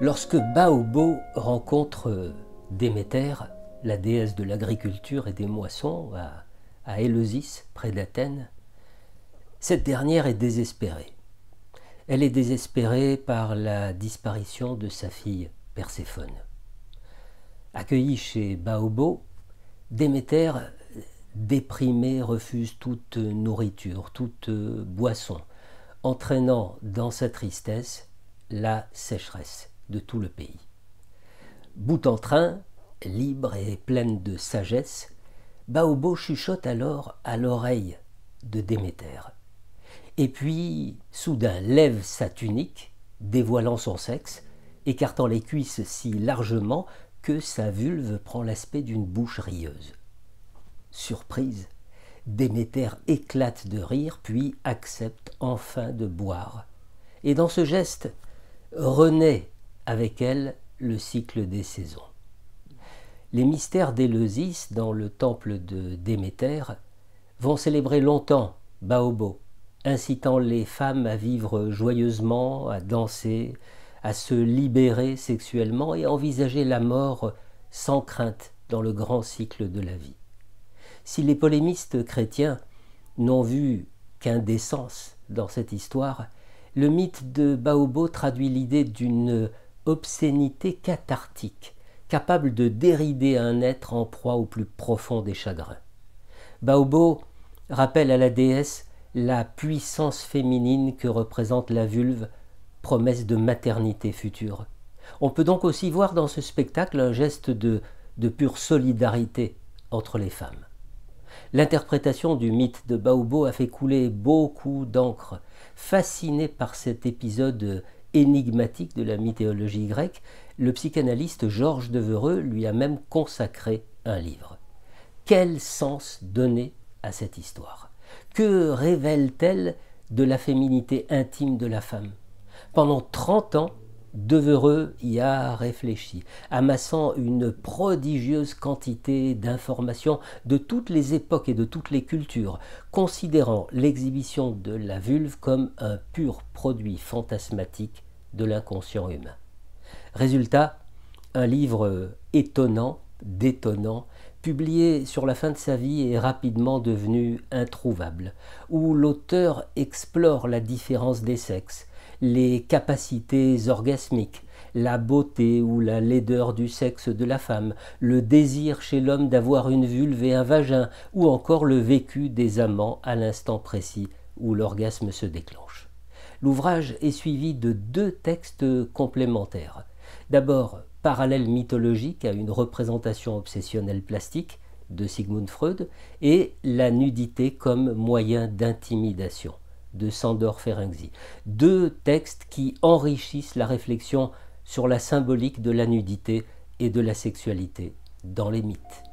Lorsque Baobo rencontre Déméter, la déesse de l'agriculture et des moissons, à Éleusis, près d'Athènes, cette dernière est désespérée. Elle est désespérée par la disparition de sa fille Perséphone. Accueillie chez Baobo, Déméter, déprimée, refuse toute nourriture, toute boisson, entraînant dans sa tristesse la sécheresse de tout le pays. Bout en train, libre et pleine de sagesse, Baobo chuchote alors à l'oreille de Déméter. Et puis, soudain, lève sa tunique, dévoilant son sexe, écartant les cuisses si largement que sa vulve prend l'aspect d'une bouche rieuse. Surprise, Déméter éclate de rire, puis accepte enfin de boire. Et dans ce geste, renaît avec elle le cycle des saisons. Les mystères d'Éleusis dans le temple de Déméter vont célébrer longtemps Baobo, incitant les femmes à vivre joyeusement, à danser, à se libérer sexuellement et à envisager la mort sans crainte dans le grand cycle de la vie. Si les polémistes chrétiens n'ont vu qu'indécence dans cette histoire, le mythe de Baobo traduit l'idée d'une obscénité cathartique, capable de dérider un être en proie au plus profond des chagrins. Baobo rappelle à la déesse la puissance féminine que représente la vulve, promesse de maternité future. On peut donc aussi voir dans ce spectacle un geste de pure solidarité entre les femmes. L'interprétation du mythe de Baobo a fait couler beaucoup d'encre. Fasciné par cet épisode énigmatique de la mythologie grecque, le psychanalyste Georges Devereux lui a même consacré un livre. Quel sens donner à cette histoire? Que révèle-t-elle de la féminité intime de la femme? Pendant 30 ans, Devereux y a réfléchi, amassant une prodigieuse quantité d'informations de toutes les époques et de toutes les cultures, considérant l'exhibition de la vulve comme un pur produit fantasmatique de l'inconscient humain. Résultat, un livre étonnant, détonnant, publié sur la fin de sa vie et rapidement devenu introuvable, où l'auteur explore la différence des sexes, les capacités orgasmiques, la beauté ou la laideur du sexe de la femme, le désir chez l'homme d'avoir une vulve et un vagin, ou encore le vécu des amants à l'instant précis où l'orgasme se déclenche. L'ouvrage est suivi de 2 textes complémentaires. D'abord, Parallèle mythologique à une représentation obsessionnelle plastique de Sigmund Freud, et La nudité comme moyen d'intimidation de Sándor Ferenczi. 2 textes qui enrichissent la réflexion sur la symbolique de la nudité et de la sexualité dans les mythes.